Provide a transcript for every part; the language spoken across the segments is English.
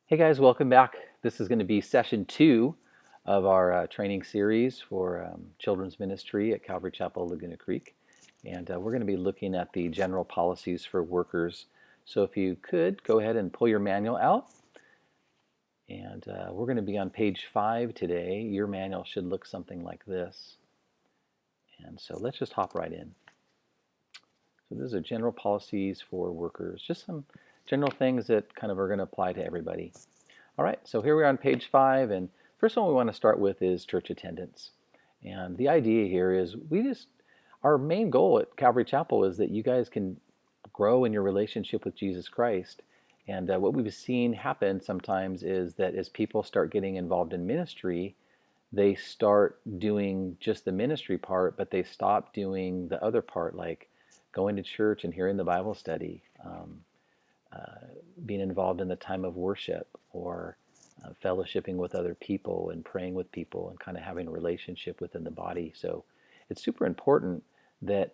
Hey guys, welcome back. This is going to be session 2 of our training series for children's ministry at Calvary Chapel Laguna Creek. And we're going to be looking at the general policies for workers. So if you could, go ahead and pull your manual out. And we're going to be on page 5 today. Your manual should look something like this. And so let's just hop right in. So these are general policies for workers, just some general things that kind of are going to apply to everybody. All right, so here we are on page 5, and first one we want to start with is church attendance. And the idea here is our main goal at Calvary Chapel is that you guys can grow in your relationship with Jesus Christ. And what we've seen happen sometimes is that as people start getting involved in ministry, they start doing just the ministry part, but they stop doing the other part, like going to church and hearing the Bible study. Being involved in the time of worship or fellowshipping with other people and praying with people and kind of having a relationship within the body. So it's super important that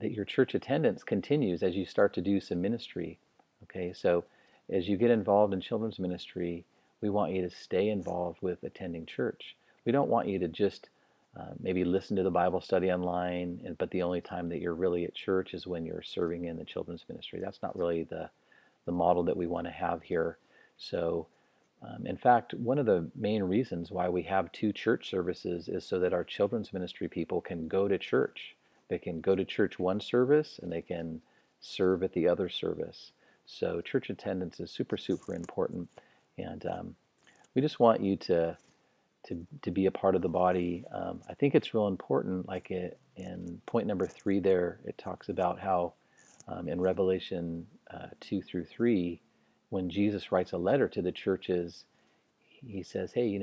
that your church attendance continues as you start to do some ministry. Okay, so as you get involved in children's ministry, we want you to stay involved with attending church. We don't want you to just maybe listen to the Bible study online, but the only time that you're really at church is when you're serving in the children's ministry. That's not really the model that we want to have here. So, in fact, one of the main reasons why we have 2 church services is so that our children's ministry people can go to church. They can go to church one service and they can serve at the other service. So church attendance is super, super important. And we just want you to be a part of the body. I think it's real important, like in point number 3 there, it talks about how in Revelation 2 through 3, when Jesus writes a letter to the churches, he says, hey,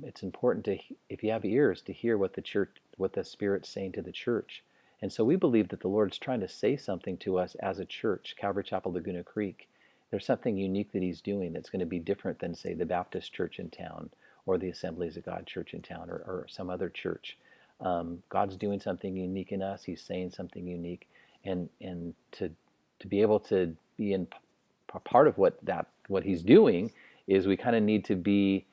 it's important to, if you have ears, to hear what the Spirit's saying to the church. And so we believe that the Lord's trying to say something to us as a church, Calvary Chapel Laguna Creek. There's something unique that he's doing that's going to be different than, say, the Baptist church in town or the Assemblies of God church in town or some other church. God's doing something unique in us. He's saying something unique. And to be able to be in part of what he's doing is we kind of need to be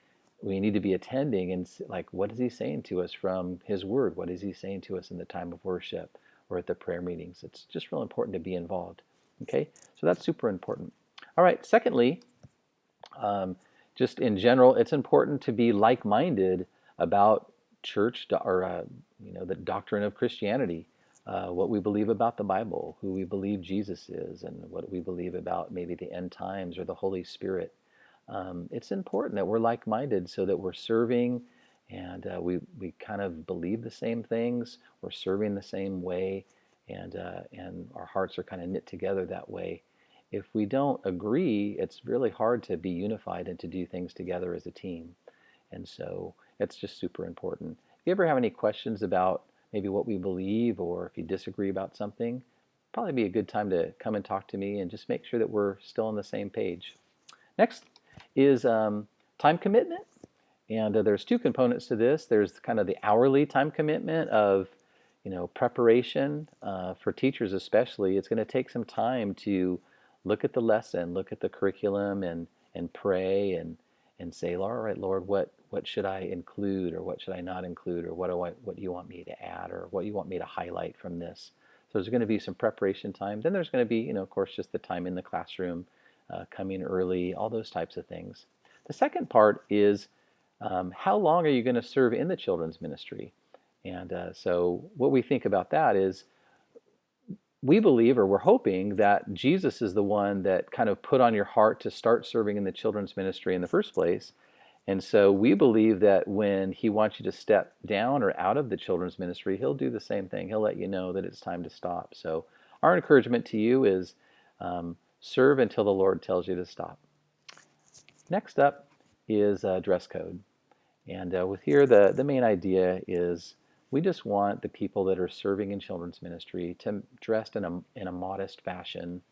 attending and like, what is he saying to us from his word? What is he saying to us in the time of worship or at the prayer meetings? It's just real important to be involved. Okay, so that's super important. All right, secondly, just in general, it's important to be like-minded about church or the doctrine of Christianity. What we believe about the Bible, who we believe Jesus is, and what we believe about maybe the end times or the Holy Spirit. It's important that we're like-minded so that we're serving and we kind of believe the same things, we're serving the same way, and our hearts are kind of knit together that way. If we don't agree, it's really hard to be unified and to do things together as a team. And so it's just super important. If you ever have any questions about maybe what we believe, or if you disagree about something, probably be a good time to come and talk to me and just make sure that we're still on the same page. Next is time commitment. And there's 2 components to this. There's kind of the hourly time commitment of preparation for teachers especially. It's going to take some time to look at the lesson, look at the curriculum, and pray and say, all right, Lord, what should I include, or what should I not include, or what do you want me to add, or what do you want me to highlight from this? So there's going to be some preparation time. Then there's going to be, of course, just the time in the classroom, coming early, all those types of things. The second part is how long are you going to serve in the children's ministry? And so what we think about that is we believe, or we're hoping, that Jesus is the one that kind of put on your heart to start serving in the children's ministry in the first place. And so we believe that when he wants you to step down or out of the children's ministry, he'll do the same thing. He'll let you know that it's time to stop. So our encouragement to you is serve until the Lord tells you to stop. Next up is dress code. And with here, the main idea is we just want the people that are serving in children's ministry to dress in a modest fashion,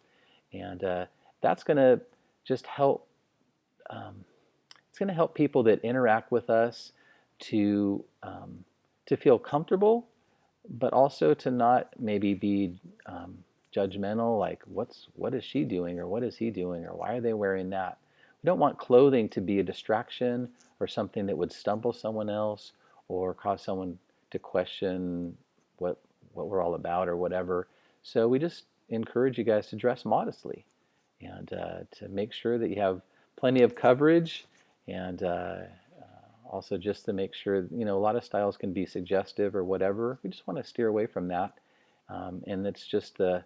and that's going to just help. It's going to help people that interact with us to feel comfortable, but also to not maybe be judgmental, like what is she doing, or what is he doing, or why are they wearing that? We We don't want clothing to be a distraction or something that would stumble someone else or cause someone to question what we're all about or whatever. So we just encourage you guys to dress modestly and to make sure that you have plenty of coverage, and also just to make sure, a lot of styles can be suggestive or whatever. We just want to steer away from that. And it's just the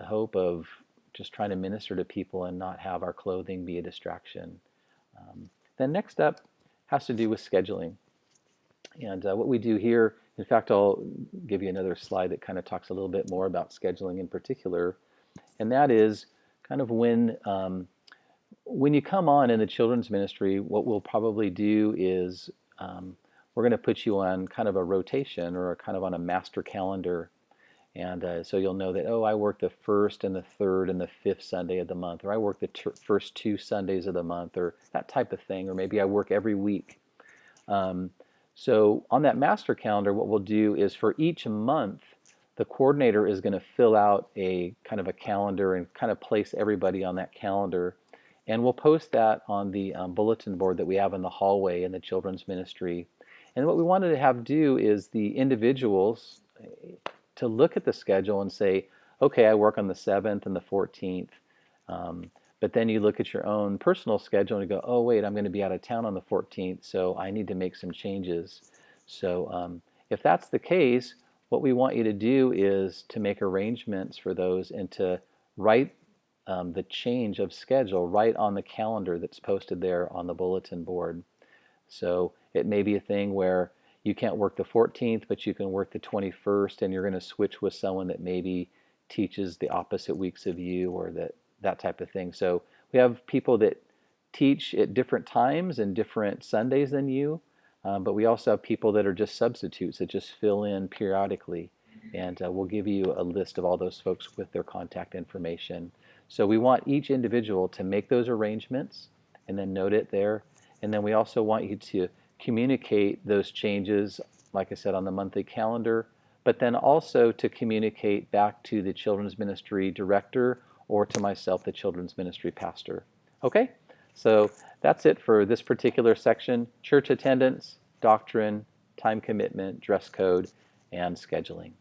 hope of just trying to minister to people and not have our clothing be a distraction. Then next up has to do with scheduling. And what we do here, in fact, I'll give you another slide that kind of talks a little bit more about scheduling in particular, and that is kind of when you come on in the children's ministry, what we'll probably do is we're going to put you on kind of a rotation or kind of on a master calendar. And so you'll know that, oh, I work the first and the third and the fifth Sunday of the month, or I work the first 2 Sundays of the month, or that type of thing, or maybe I work every week. So on that master calendar, what we'll do is for each month, the coordinator is going to fill out a kind of a calendar and kind of place everybody on that calendar. And we'll post that on the bulletin board that we have in the hallway in the children's ministry. And what we wanted to have do is the individuals to look at the schedule and say, okay, I work on the 7th and the 14th. But then you look at your own personal schedule and you go, oh, wait, I'm going to be out of town on the 14th, so I need to make some changes. So if that's the case, what we want you to do is to make arrangements for those and to write the change of schedule right on the calendar that's posted there on the bulletin board. So it may be a thing where you can't work the 14th, but you can work the 21st, and you're going to switch with someone that maybe teaches the opposite weeks of you, or that type of thing. So we have people that teach at different times and different Sundays than you, but we also have people that are just substitutes that just fill in periodically, and we'll give you a list of all those folks with their contact information. So we want each individual to make those arrangements and then note it there. And then we also want you to communicate those changes, like I said, on the monthly calendar, but then also to communicate back to the children's ministry director or to myself, the children's ministry pastor. Okay? So that's it for this particular section: church attendance, doctrine, time commitment, dress code, and scheduling.